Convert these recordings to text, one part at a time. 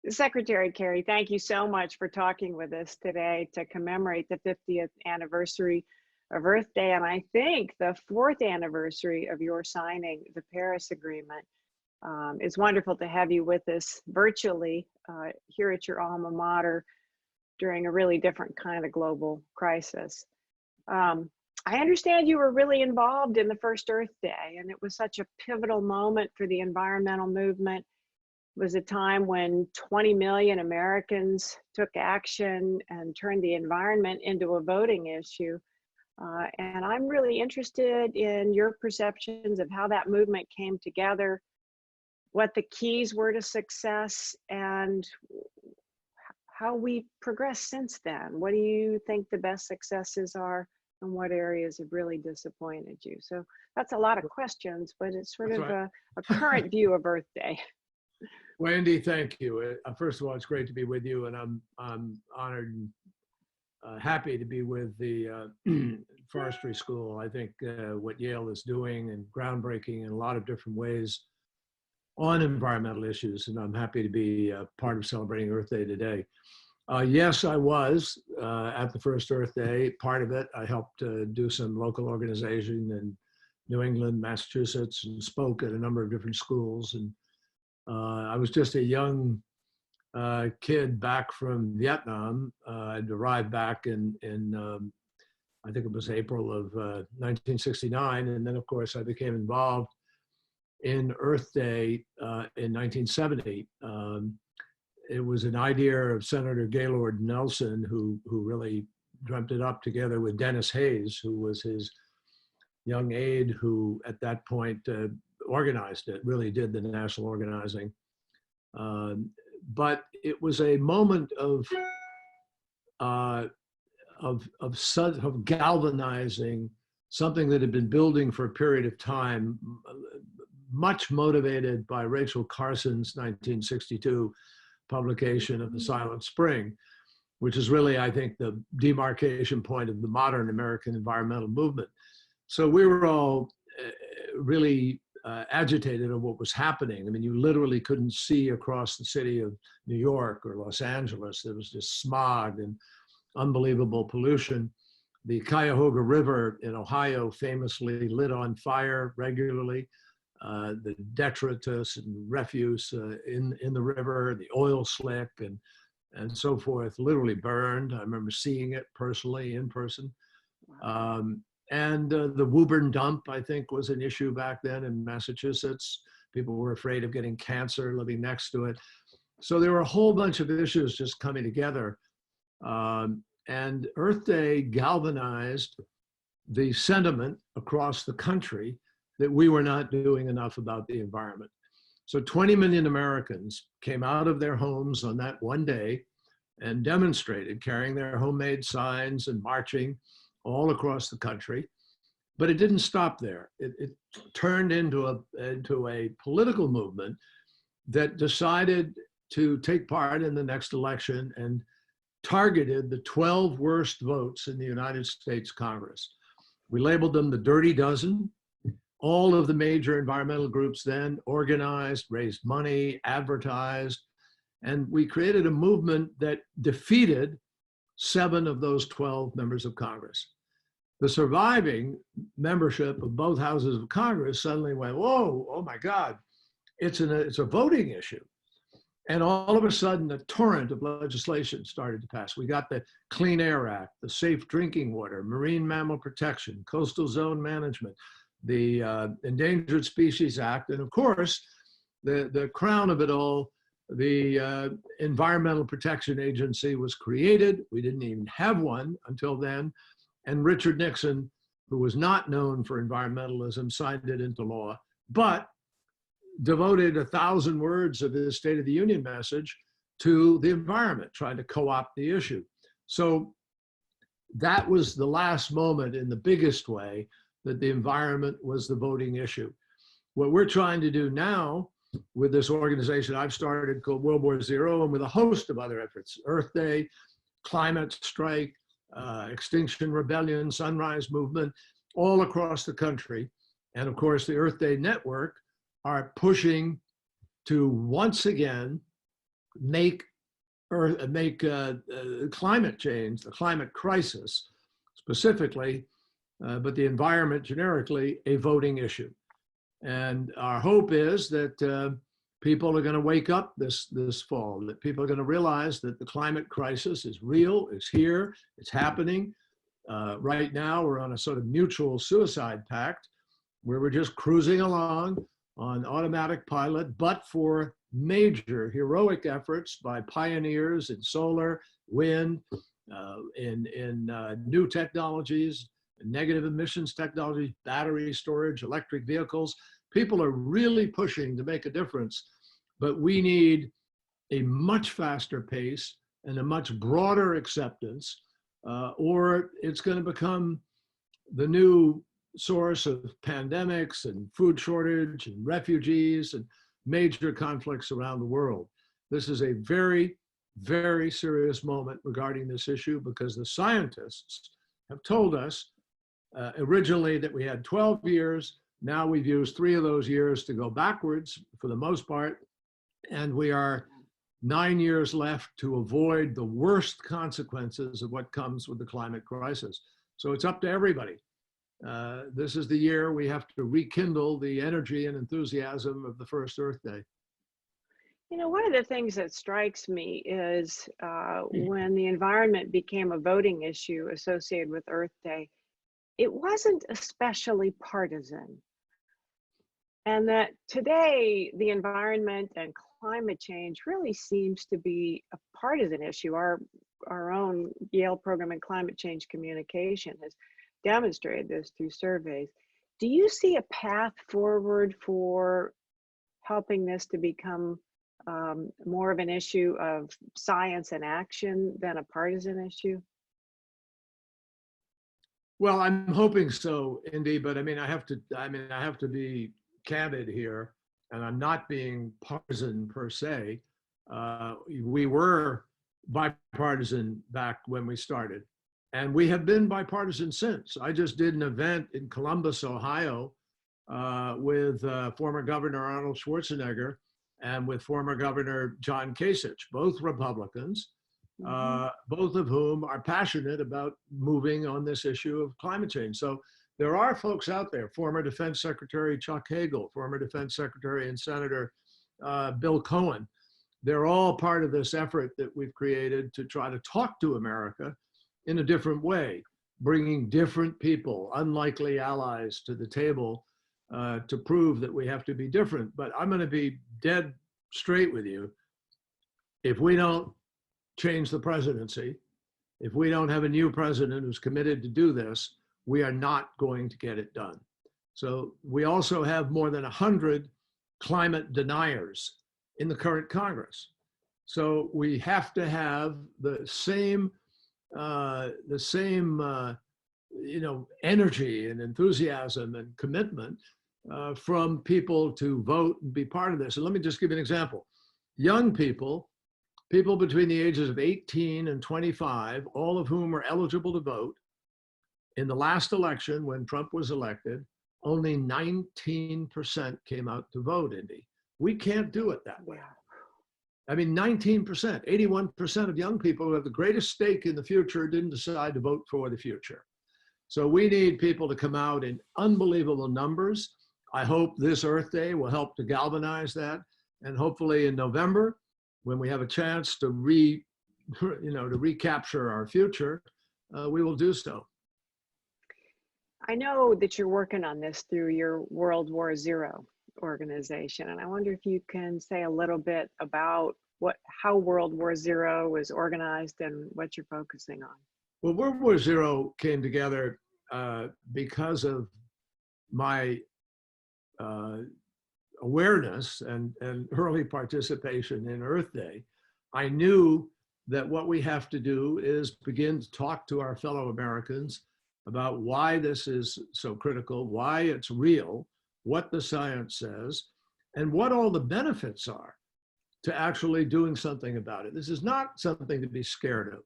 Secretary Kerry, thank you so much for talking with us today to commemorate the 50th anniversary of Earth Day, and I think the 4th anniversary of your signing the Paris Agreement. It's wonderful to have you with us virtually here at your alma mater during a really different kind of global crisis. I understand you were really involved in the first Earth Day, and it was such a pivotal moment for the environmental movement. It was a time when 20 million Americans took action and turned the environment into a voting issue. And I'm really interested in your perceptions of how that movement came together, what the keys were to success, and how we progressed since then. What do you think the best successes are, and what areas have really disappointed you? So that's a lot of questions, but it's sort of a current view of Earth Day. Well, Indy, thank you. First of all, it's great to be with you, and I'm honored and happy to be with the Forestry School. I think what Yale is doing and groundbreaking in a lot of different ways on environmental issues, and I'm happy to be part of celebrating Earth Day today. Yes, I was at the first Earth Day. Part of it, I helped do some local organization in New England, Massachusetts, and spoke at a number of different schools. And I was just a young kid back from Vietnam. I'd arrived back in I think it was April of 1969. And then, of course, I became involved in Earth Day in 1970. It was an idea of Senator Gaylord Nelson, who really dreamt it up together with Dennis Hayes, who was his young aide, who at that point organized it, really did the national organizing. But it was a moment of galvanizing something that had been building for a period of time, much motivated by Rachel Carson's 1962 publication of The Silent Spring, which is really, I think, the demarcation point of the modern American environmental movement. So we were all really agitated of what was happening. I mean, you literally couldn't see across the city of New York or Los Angeles. There was just smog and unbelievable pollution. The Cuyahoga River in Ohio famously lit on fire regularly. The detritus and refuse in the river, the oil slick and so forth, literally burned. I remember seeing it personally, in person. And the Woburn dump, I think, was an issue back then in Massachusetts. People were afraid of getting cancer living next to it. So there were a whole bunch of issues just coming together. And Earth Day galvanized the sentiment across the country that we were not doing enough about the environment. So 20 million Americans came out of their homes on that one day and demonstrated, carrying their homemade signs and marching all across the country. But it didn't stop there. It turned into a political movement that decided to take part in the next election and targeted the 12 worst votes in the United States Congress. We labeled them the Dirty Dozen. All of the major environmental groups then organized, raised money, advertised, and we created a movement that defeated 7 of those 12 members of Congress. The surviving membership of both houses of Congress suddenly went, whoa, oh my God, it's a voting issue. And all of a sudden, a torrent of legislation started to pass. We got the Clean Air Act, the Safe Drinking Water, Marine Mammal Protection, Coastal Zone Management, the Endangered Species Act, and of course, the crown of it all, the Environmental Protection Agency was created. We didn't even have one until then. And Richard Nixon, who was not known for environmentalism, signed it into law, but devoted 1,000 words of his State of the Union message to the environment, trying to co-opt the issue. So that was the last moment in the biggest way that the environment was the voting issue. What we're trying to do now with this organization I've started called World War Zero, and with a host of other efforts, Earth Day, Climate Strike, Extinction Rebellion, Sunrise Movement, all across the country. And of course, the Earth Day Network are pushing to once again make climate change, the climate crisis specifically, but the environment generically, a voting issue. And our hope is that people are going to wake up this fall, that people are going to realize that the climate crisis is real, it's here, it's happening. Right now, we're on a sort of mutual suicide pact where we're just cruising along on automatic pilot, but for major heroic efforts by pioneers in solar, wind, in new technologies, negative emissions technology, battery storage, electric vehicles. People are really pushing to make a difference, but we need a much faster pace and a much broader acceptance, or it's going to become the new source of pandemics and food shortage and refugees and major conflicts around the world. This is a very, very serious moment regarding this issue because the scientists have told us originally that we had 12 years. Now we've used 3 of those years to go backwards for the most part, and we are 9 years left to avoid the worst consequences of what comes with the climate crisis. So it's up to everybody. This is the year we have to rekindle the energy and enthusiasm of the first Earth Day. You know, one of the things that strikes me is when the environment became a voting issue associated with Earth Day, it wasn't especially partisan. And that today, the environment and climate change really seems to be a partisan issue. Our own Yale program in climate change communication has demonstrated this through surveys. Do you see a path forward for helping this to become more of an issue of science and action than a partisan issue? Well, I'm hoping so, Indy, but I have to be candid here, and I'm not being partisan per se. We were bipartisan back when we started, and we have been bipartisan since. I just did an event in Columbus, Ohio, with former Governor Arnold Schwarzenegger and with former Governor John Kasich, both Republicans, both of whom are passionate about moving on this issue of climate change. So there are folks out there, former Defense Secretary Chuck Hagel, former Defense Secretary and Senator Bill Cohen. They're all part of this effort that we've created to try to talk to America in a different way, bringing different people, unlikely allies to the table to prove that we have to be different. But I'm going to be dead straight with you. If we don't change the presidency, if we don't have a new president who's committed to do this, we are not going to get it done. So we also have more than 100 climate deniers in the current Congress. So we have to have the same energy and enthusiasm and commitment from people to vote and be part of this. And let me just give you an example. Young people between the ages of 18 and 25, all of whom are eligible to vote, in the last election when Trump was elected, only 19% came out to vote, Indy. We can't do it that way. I mean, 19%, 81% of young people who have the greatest stake in the future didn't decide to vote for the future. So we need people to come out in unbelievable numbers. I hope this Earth Day will help to galvanize that. And hopefully in November, when we have a chance to recapture our future, we will do so. I know that you're working on this through your World War Zero organization, and I wonder if you can say a little bit about how World War Zero is organized and what you're focusing on. Well, World War Zero came together because of my awareness and early participation in Earth Day. I knew that what we have to do is begin to talk to our fellow Americans about why this is so critical, why it's real, what the science says, and what all the benefits are to actually doing something about it. This is not something to be scared of.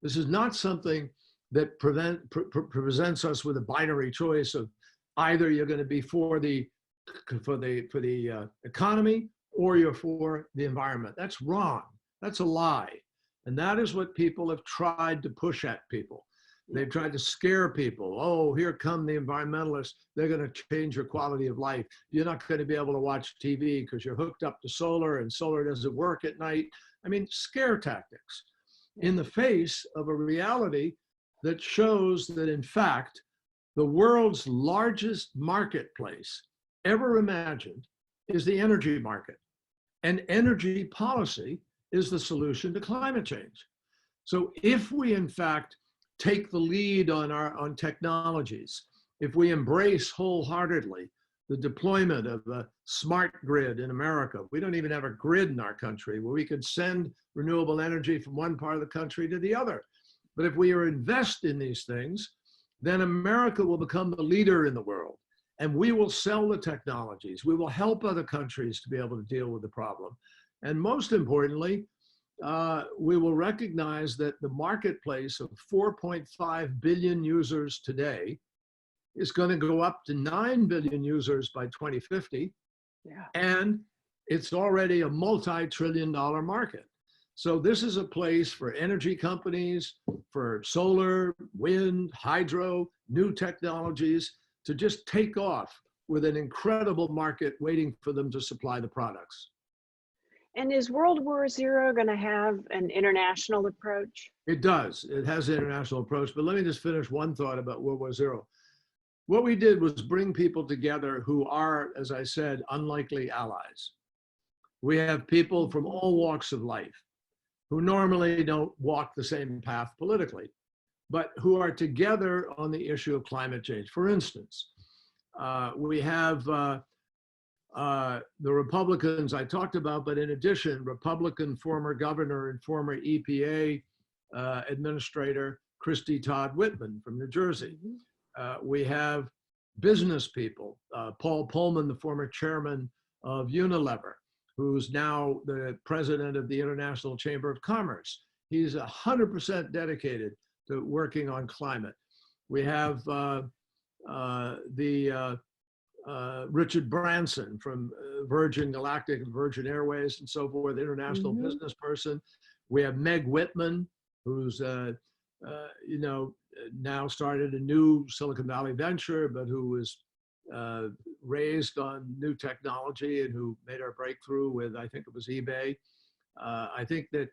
This is not something that presents us with a binary choice of either you're going to be for the economy or you're for the environment. That's wrong. That's a lie. And that is what people have tried to push at people. They've tried to scare people. Oh, here come the environmentalists. They're going to change your quality of life. You're not going to be able to watch TV because you're hooked up to solar and solar doesn't work at night. I mean, scare tactics in the face of a reality that shows that, in fact, the world's largest marketplace ever imagined is the energy market. And energy policy is the solution to climate change. So if we, in fact, take the lead on technologies, if we embrace wholeheartedly the deployment of a smart grid in America, we don't even have a grid in our country where we could send renewable energy from one part of the country to the other. But if we invest in these things, then America will become the leader in the world, and we will sell the technologies. We will help other countries to be able to deal with the problem. And most importantly, we will recognize that the marketplace of 4.5 billion users today is going to go up to 9 billion users by 2050. Yeah. And it's already a multi-trillion-dollar market. So this is a place for energy companies, for solar, wind, hydro, new technologies to just take off with an incredible market waiting for them to supply the products. And is World War Zero going to have an international approach? It does. It has an international approach. But let me just finish one thought about World War Zero. What we did was bring people together who are, as I said, unlikely allies. We have people from all walks of life who normally don't walk the same path politically, but who are together on the issue of climate change. For instance, we have the Republicans I talked about, but in addition, Republican former governor and former EPA administrator, Christy Todd Whitman from New Jersey. We have business people, Paul Pullman, the former chairman of Unilever, who's now the president of the International Chamber of Commerce. He's 100% dedicated to working on climate. We have Richard Branson from Virgin Galactic and Virgin Airways and so forth, international business person. We have Meg Whitman, who's now started a new Silicon Valley venture, but who was raised on new technology and who made our breakthrough with, I think it was eBay. I think that,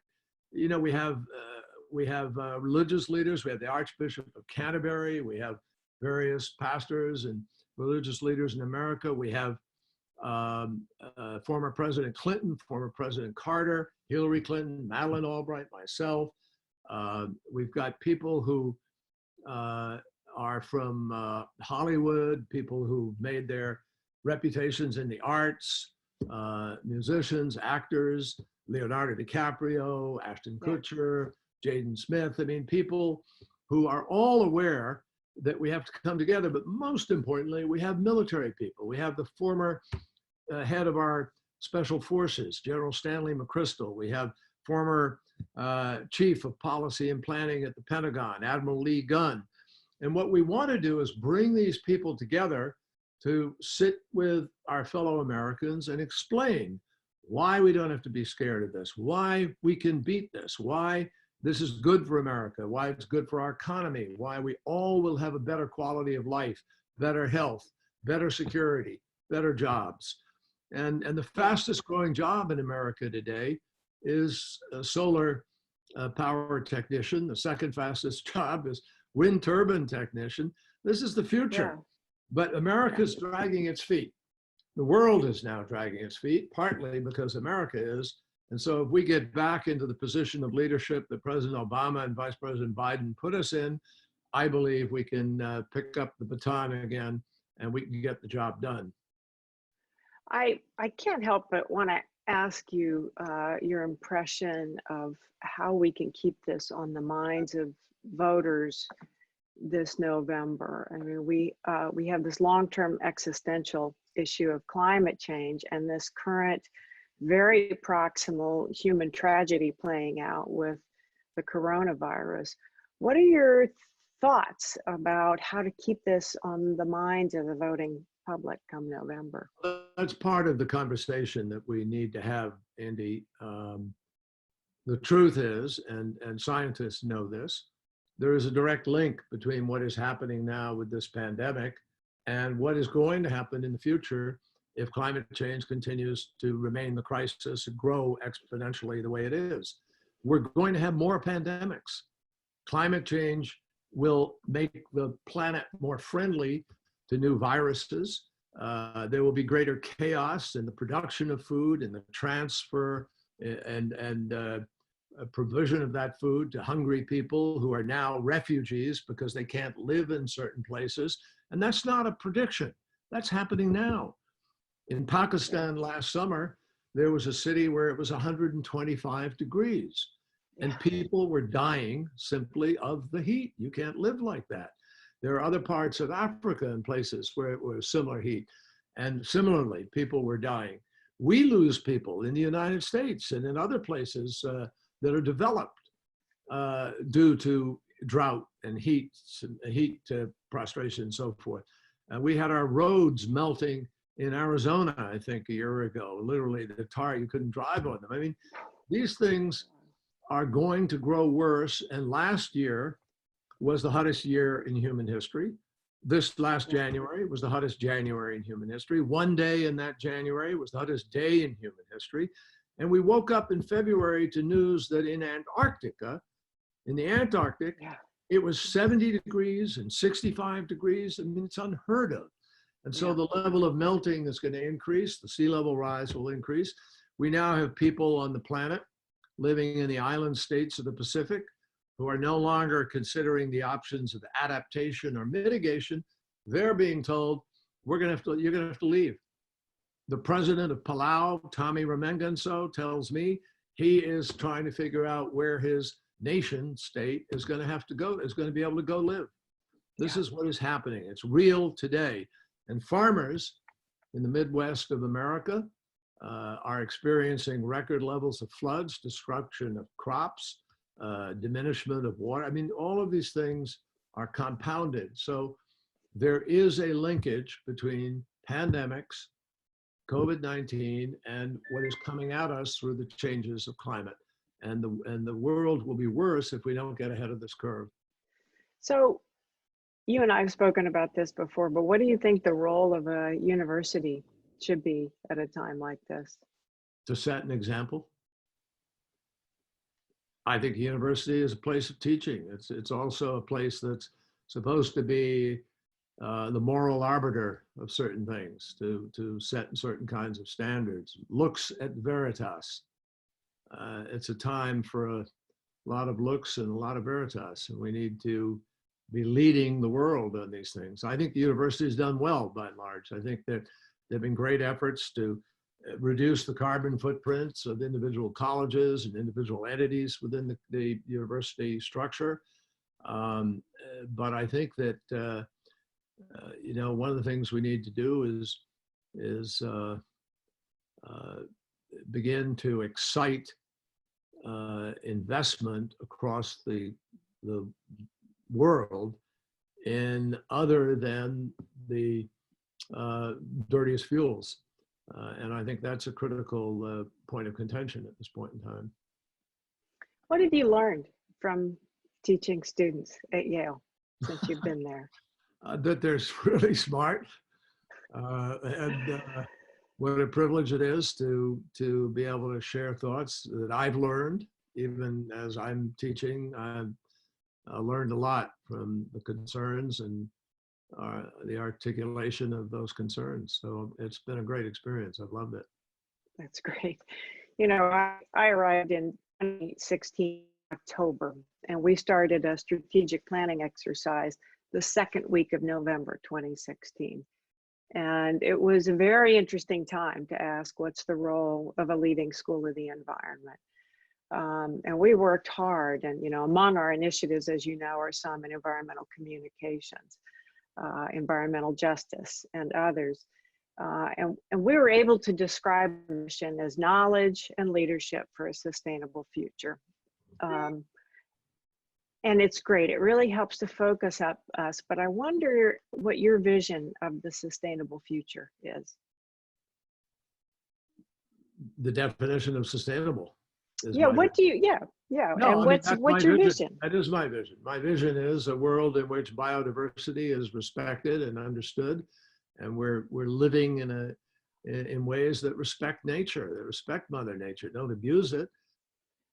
we have religious leaders. We have the Archbishop of Canterbury. We have various pastors and religious leaders in America. We have former President Clinton, former President Carter, Hillary Clinton, Madeleine Albright, myself. We've got people who are from Hollywood, people who've made their reputations in the arts, musicians, actors, Leonardo DiCaprio, Ashton Kutcher, Jaden Smith. I mean, people who are all aware that we have to come together, but most importantly, we have military people. We have the former head of our special forces, General Stanley McChrystal. We have former chief of policy and planning at the Pentagon, Admiral Lee Gunn. And what we want to do is bring these people together to sit with our fellow Americans and explain why we don't have to be scared of this, why we can beat this, why this is good for America, why it's good for our economy, why we all will have a better quality of life, better health, better security, better jobs. And the fastest growing job in America today is a solar power technician. The second fastest job is wind turbine technician. This is the future. Yeah. But America's dragging its feet. The world is now dragging its feet, partly because America is. And so if we get back into the position of leadership that President Obama and Vice President Biden put us in, I believe we can pick up the baton again and we can get the job done. I can't help but want to ask you your impression of how we can keep this on the minds of voters this November. I mean, we have this long-term existential issue of climate change and this current very proximal human tragedy playing out with the coronavirus. What are your thoughts about how to keep this on the minds of the voting public come November? That's part of the conversation that we need to have, Andy. The truth is, and scientists know this, there is a direct link between what is happening now with this pandemic and what is going to happen in the future if climate change continues to remain the crisis and grow exponentially the way it is. We're going to have more pandemics. Climate change will make the planet more friendly to new viruses. There will be greater chaos in the production of food and the transfer and provision of that food to hungry people who are now refugees because they can't live in certain places. And that's not a prediction. That's happening now. In Pakistan last summer, there was a city where it was 125 degrees and people were dying simply of the heat. You can't live like that. There are other parts of Africa and places where it was similar heat. And similarly, people were dying. We lose people in the United States and in other places that are developed due to drought and heat prostration and so forth. We had our roads melting in Arizona, I think, a year ago. Literally, the tar, you couldn't drive on them. I mean, these things are going to grow worse. And last year was the hottest year in human history. This last January was the hottest January in human history. One day in that January was the hottest day in human history. And we woke up in February to news that in Antarctica, in the Antarctic, it was 70 degrees and 65 degrees. I mean, it's unheard of. And so the level of melting is going to increase. The sea level rise will increase. We now have people on the planet living in the island states of the Pacific who are no longer considering the options of adaptation or mitigation. They're being told, you're going to have to leave. The president of Palau, Tommy Ramenganso, tells me he is trying to figure out where his nation state is going to have to go, is going to be able to go live. This is what is happening. It's real today. And farmers in the Midwest of America are experiencing record levels of floods, destruction of crops, diminishment of water. I mean, all of these things are compounded. So there is a linkage between pandemics, COVID-19, and what is coming at us through the changes of climate. And the world will be worse if we don't get ahead of this curve. So you and I have spoken about this before, but what do you think the role of a university should be at a time like this? To set an example. I think university is a place of teaching. It's also a place that's supposed to be the moral arbiter of certain things, to set certain kinds of standards. Lux et veritas. It's a time for a lot of looks and a lot of veritas, and we need to be leading the world on these things. I think the university has done well by and large. I think that there have been great efforts to reduce the carbon footprints of individual colleges and individual entities within the university structure. But I think that one of the things we need to do is begin to excite investment across the world in other than the dirtiest fuels. And I think that's a critical point of contention at this point in time. What have you learned from teaching students at Yale since you've been there? That they're really smart, and what a privilege it is to be able to share thoughts that I've learned. Even as I'm teaching, I've learned a lot from the concerns and the articulation of those concerns. So it's been a great experience. I've loved it. That's great. You know, I arrived in 2016 October, and we started a strategic planning exercise the second week of November 2016. And it was a very interesting time to ask, what's the role of a leading school of the environment? And we worked hard, and among our initiatives, as you know, are some in environmental communications, environmental justice, and others. And we were able to describe the mission as knowledge and leadership for a sustainable future. And it's great. It really helps to focus us, but I wonder what your vision of the sustainable future is. The definition of sustainable. is Yeah, my what vision. do you, yeah, yeah. No, And I mean, that's my what's your vision. vision? That is my vision. My vision is a world in which biodiversity is respected and understood, and we're living in ways that respect nature, that respect Mother Nature, don't abuse it.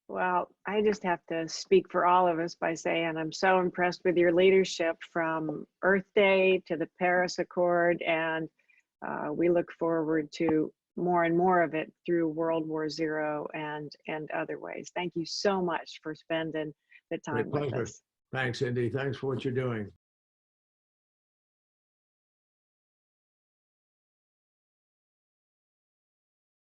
Well, I just have to speak for all of us by saying I'm so impressed with your leadership from Earth Day to the Paris Accord, and we look forward to more and more of it through World War Zero and other ways. Thank you so much for spending the Great time with pleasure. us. Thanks, Indy. Thanks for what you're doing.